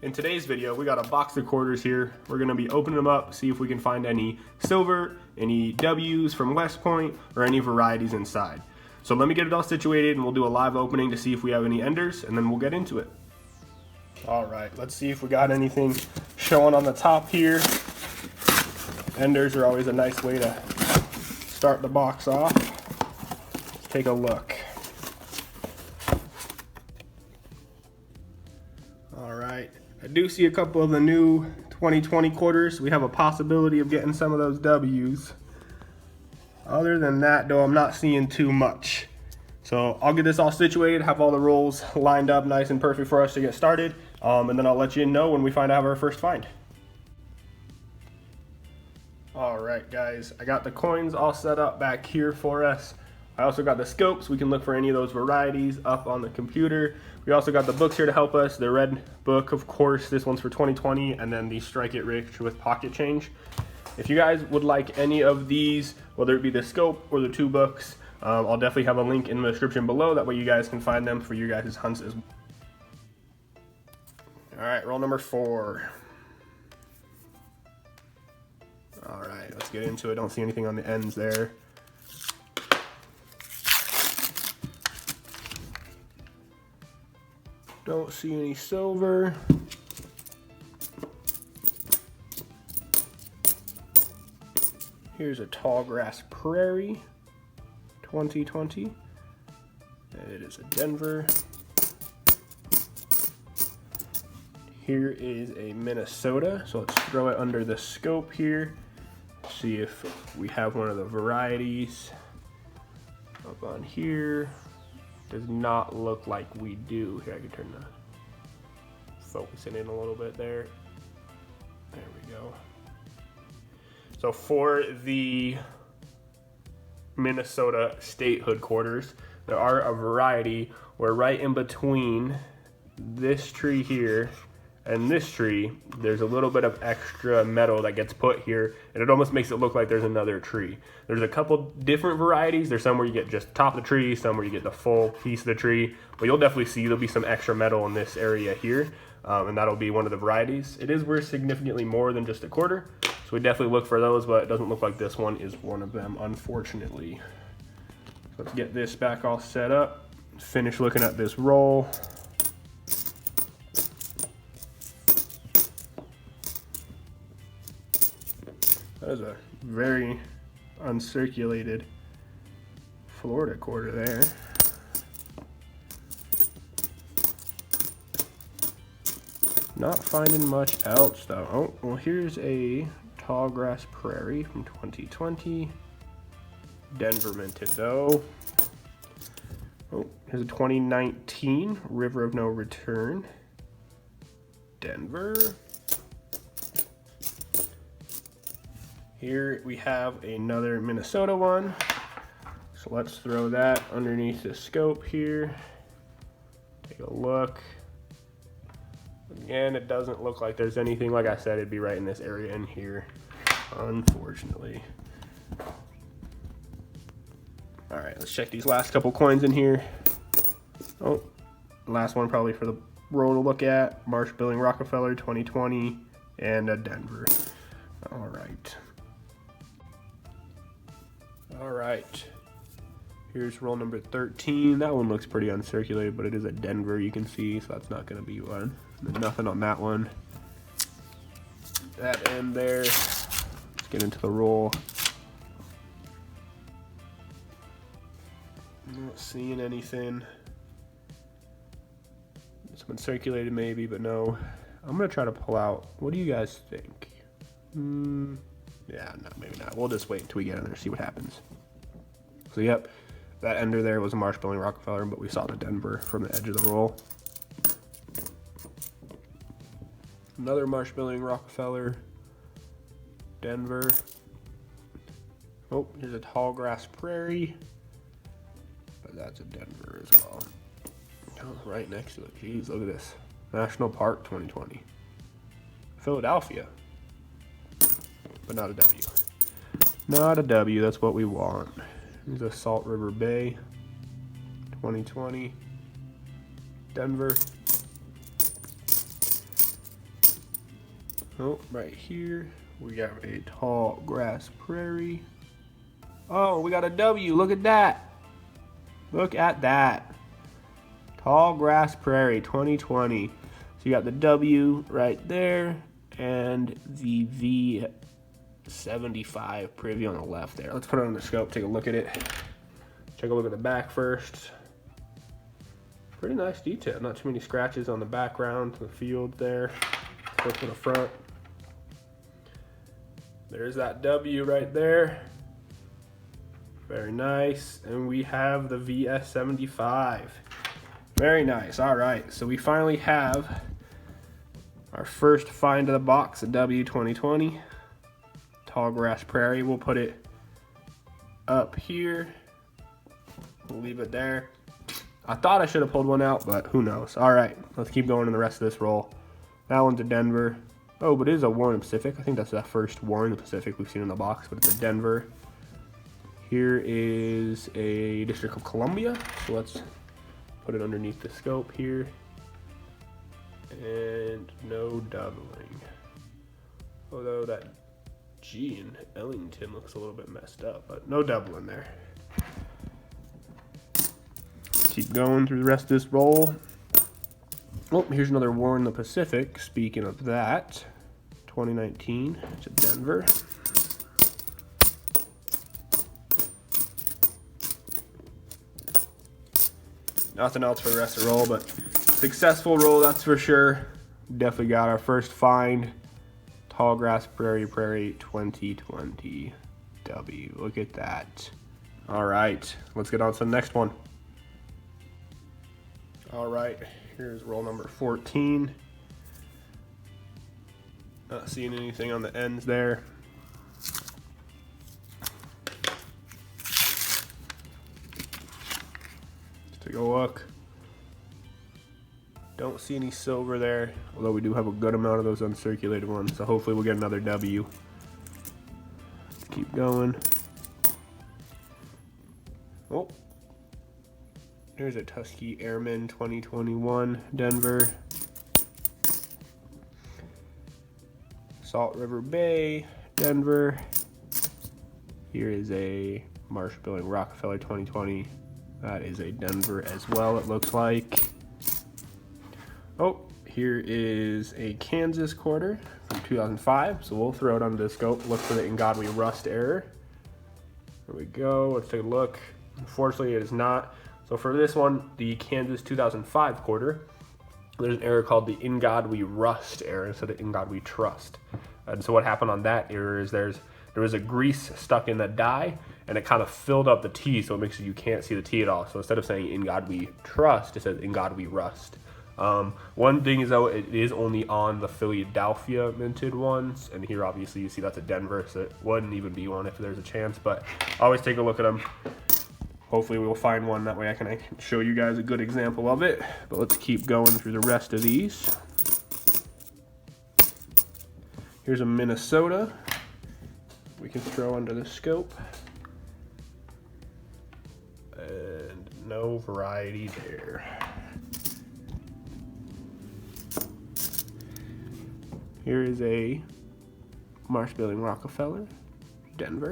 In today's video, we got a box of quarters here. We're gonna be opening them up, see if we can find any silver, any W's from West Point, or any varieties inside. So let me get it all situated and we'll do a live opening to see if we have any enders, and then we'll get into it. All right, let's see if we got anything showing on the top here. Enders are always a nice way to start the box off. Let's take a look. All right, I do see a couple of the new 2020 quarters. We have a possibility of getting some of those W's. Other than that though, I'm not seeing too much. So I'll get this all situated, have all the rolls lined up nice and perfect for us to get started. And then I'll let you know when we find out our first find. All right guys, I got the coins all set up back here for us. I also got the scopes. We can look for any of those varieties up on the computer. We also got the books here to help us. The red book, of course, this one's for 2020, and then the Strike It Rich with pocket change. If you guys would like any of these, whether it be the scope or the two books, I'll definitely have a link in the description below. That way you guys can find them for your guys' hunts as well. All right, roll number 4. All right, let's get into it. Don't see anything on the ends there. Don't see any silver. Here's a Tall Grass Prairie 2020. And it is a Denver. Here is a Minnesota. So let's throw it under the scope here. See if we have one of the varieties up on here. Does not look like we do. Here, I can turn the focus it in a little bit there. There we go. So for the Minnesota statehood quarters, there are a variety where right in between this tree here and this tree, there's a little bit of extra metal that gets put here, and it almost makes it look like there's another tree. There's a couple different varieties. There's some where you get just top of the tree, some where you get the full piece of the tree, but you'll definitely see there'll be some extra metal in this area here, and that'll be one of the varieties. It is worth significantly more than just a quarter, so we definitely look for those, but it doesn't look like this one is one of them, unfortunately. So let's get this back all set up, finish looking at this roll. That is a very uncirculated Florida quarter there. Not finding much else though. Oh, well here's a Tall Grass Prairie from 2020. Denver minted though. Oh, here's a 2019 River of No Return. Denver. Here we have another Minnesota one. So let's throw that underneath the scope here. Take a look. Again, it doesn't look like there's anything. Like I said, it'd be right in this area in here, unfortunately. All right, let's check these last couple coins in here. Oh, last one probably for the roll to look at. Marsh Billing Rockefeller 2020 and a Denver. All right. All right, here's roll number 13. That one looks pretty uncirculated, but it is a Denver, you can see, so that's not gonna be one. Nothing on that one. That end there. Let's get into the roll. Not seeing anything. It's been circulated maybe, but no. I'm gonna try to pull out. What do you guys think? Yeah, no, maybe not. We'll just wait until we get in there, see what happens. So yep, that ender there was a Marsh Billing Rockefeller, but we saw the Denver from the edge of the roll. Another Marsh Billing Rockefeller, Denver. Oh, here's a Tall Grass Prairie, but that's a Denver as well. Oh, right next to it. Jeez, look at this. National Park 2020. Philadelphia. But not a W. Not a W, that's what we want. Here's a Salt River Bay 2020. Denver. Oh, right here we got a Tall Grass Prairie. Oh, we got a W. Look at that. Look at that. Tall Grass Prairie 2020. So you got the W right there and the V75 preview on the left there. Let's put it on the scope, take a look at it. Take a look at the back first. Pretty nice detail. Not too many scratches on the background, the field there. Let's look to the front. There's that W right there. Very nice. And we have the VS75. Very nice. All right. So we finally have our first find of the box, the W 2020. Tall Grass Prairie. We'll put it up here. We'll leave it there. I thought I should have pulled one out, but who knows. All right. Let's keep going in the rest of this roll. That one's a Denver. Oh, but it is a Warren Pacific. I think that's the first Warren Pacific we've seen in the box, but it's a Denver. Here is a District of Columbia. So let's put it underneath the scope here. And no doubling. Although that G in Ellington looks a little bit messed up, but no doubling there. Keep going through the rest of this roll. Oh, here's another Warren the Pacific. Speaking of that, 2019, it's a Denver. Nothing else for the rest of the roll, but successful roll, that's for sure. Definitely got our first find. Tall Grass Prairie 2020 W. Look at that. All right, let's get on to the next one. All right, here's roll number 14. Not seeing anything on the ends there. Take a look. Don't see any silver there, although we do have a good amount of those uncirculated ones, so hopefully we'll get another W. Let's keep going. Oh, here's a Tusky Airman 2021 Denver. Salt River Bay, Denver. Here is a Marsh Building Rockefeller 2020. That is a Denver as well, it looks like. Oh, here is a Kansas quarter from 2005. So we'll throw it under the scope. Look for the In God We Rust error. There we go. Let's take a look. Unfortunately, it is not. So for this one, the Kansas 2005 quarter, there's an error called the In God We Rust error instead of In God We Trust. And so what happened on that error is there was a grease stuck in the die, and it kind of filled up the T, so it makes it you can't see the T at all. So instead of saying In God We Trust, it says In God We Rust. One thing is, though, it is only on the Philadelphia minted ones, and here obviously you see that's a Denver, so it wouldn't even be one if there's a chance, but always take a look at them. Hopefully we'll find one, that way I can show you guys a good example of it. But let's keep going through the rest of these. Here's a Minnesota. We can throw under the scope. And no variety there. Here is a Marsh Building Rockefeller, Denver.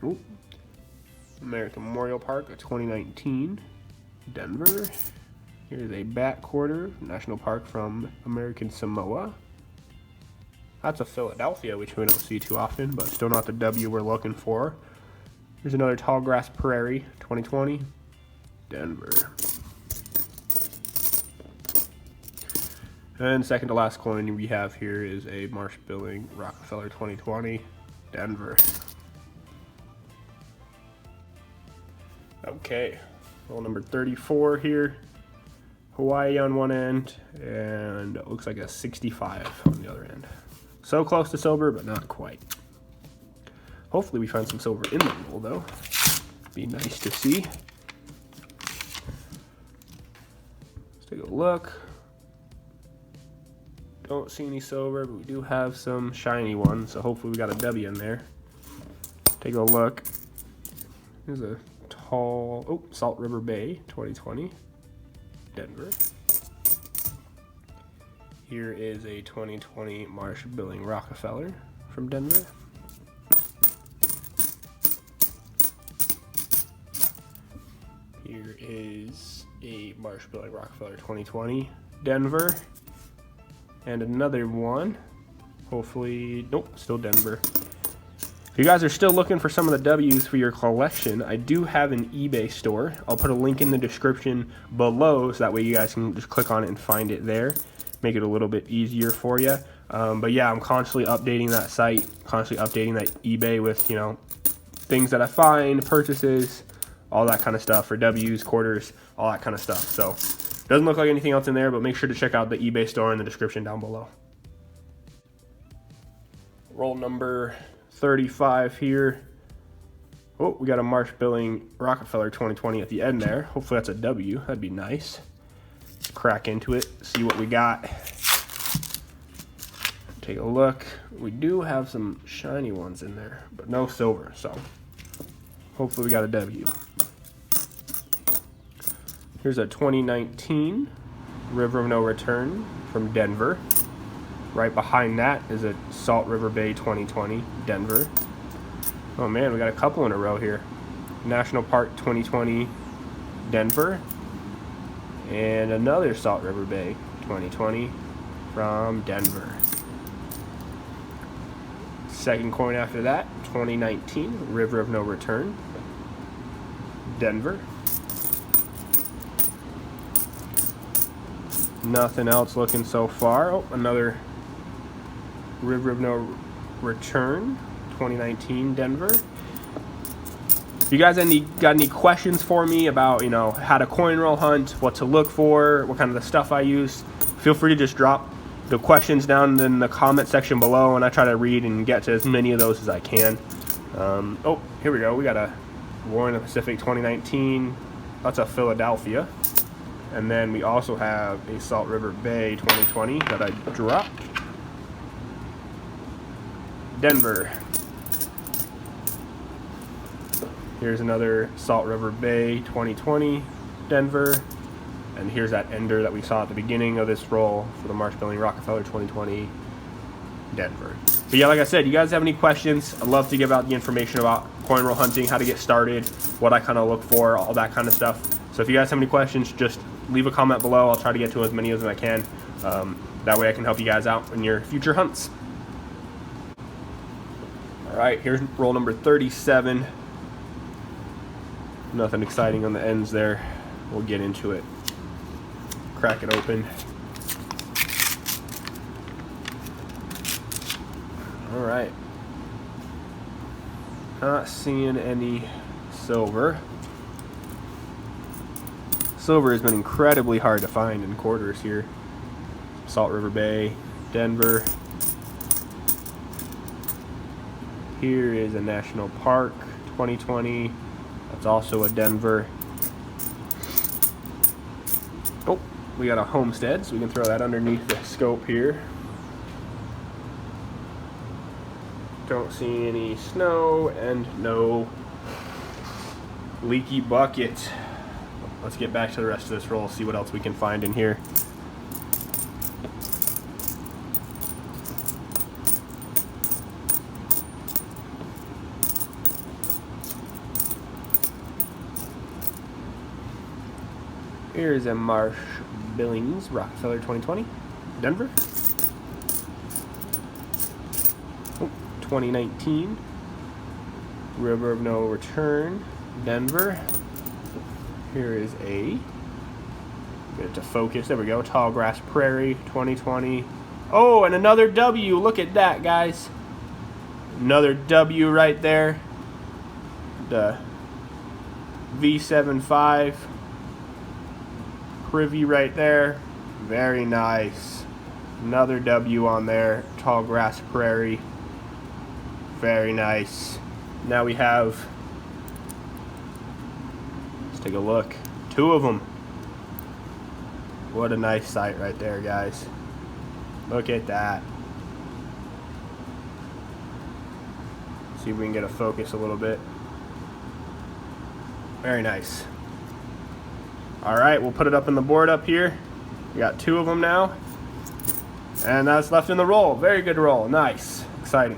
Ooh. American Memorial Park, 2019, Denver. Here's a Bat Quarter, National Park from American Samoa. That's a Philadelphia, which we don't see too often, but still not the W we're looking for. Here's another Tall Grass Prairie, 2020, Denver. And second to last coin we have here is a Marsh Building Rockefeller 2020, Denver. Okay, roll number 34 here. Hawaii on one end, and it looks like a 65 on the other end. So close to silver, but not quite. Hopefully we find some silver in the roll, though. Be nice to see. Let's take a look. Don't see any silver, but we do have some shiny ones, so hopefully we got a W in there. Take a look. Here's a tall, Salt River Bay, 2020, Denver. Here is a 2020 Marsh Billing Rockefeller from Denver. Here is a Marsh Billing Rockefeller 2020 Denver. And another one. Hopefully, nope, still Denver. If you guys are still looking for some of the W's for your collection, I do have an eBay store. I'll put a link in the description below so that way you guys can just click on it and find it there. Make it a little bit easier for you. But yeah, I'm constantly updating that site, constantly updating that eBay with, you know, things that I find, purchases, all that kind of stuff for W's, quarters, all that kind of stuff. So doesn't look like anything else in there, but make sure to check out the eBay store in the description down below. Roll number 35 here. Oh, we got a Marsh Billing Rockefeller 2020 at the end there. Hopefully that's a W. That'd be nice. Let's crack into it, see what we got. Take a look. We do have some shiny ones in there, but no silver, so hopefully we got a W. Here's a 2019 River of No Return from Denver. Right behind that is a Salt River Bay 2020 Denver. Oh man, we got a couple in a row here. National Park 2020 Denver. And another Salt River Bay 2020 from Denver. Second coin after that, 2019 River of No Return, Denver. Nothing else looking so far. Oh, another River of No Return, 2019 Denver. If you guys got any questions for me about, you know, how to coin roll hunt, what to look for, what kind of the stuff I use, feel free to just drop the questions down in the comment section below, and I try to read and get to as many of those as I can. Oh, here we go. We got a War in the Pacific 2019. That's a Philadelphia. And then we also have a Salt River Bay 2020 that I dropped. Denver. Here's another Salt River Bay 2020 Denver. And here's that ender that we saw at the beginning of this roll for the Marsh Billing Rockefeller 2020 Denver. But yeah, like I said, you guys have any questions, I'd love to give out the information about coin roll hunting, how to get started, what I kind of look for, all that kind of stuff. So if you guys have any questions, just leave a comment below. I'll try to get to as many as I can. That way I can help you guys out in your future hunts. All right, here's roll number 37. Nothing exciting on the ends there. We'll get into it. Crack it open. All right. Not seeing any silver. Silver has been incredibly hard to find in quarters here. Salt River Bay, Denver. Here is a National Park 2020. That's also a Denver. Oh, we got a Homestead, so we can throw that underneath the scope here. Don't see any snow and no leaky bucket. Let's get back to the rest of this roll, see what else we can find in here. Here's a Marsh Billings Rockefeller 2020, Denver. Oh, 2019 River of No Return, Denver. Here is a, get it to focus, there we go, Tall Grass Prairie 2020. Oh, and another W, look at that, guys. Another W right there. The V75 privy right there. Very nice. Another W on there, Tall Grass Prairie. Very nice. Now we have, let's take a look, 2 of them. What a nice sight right there, guys. Look at that. See if we can get a focus a little bit. Very nice. All right, we'll put it up on the board up here. We got 2 of them now. And that's left in the roll. Very good roll. Nice. Exciting.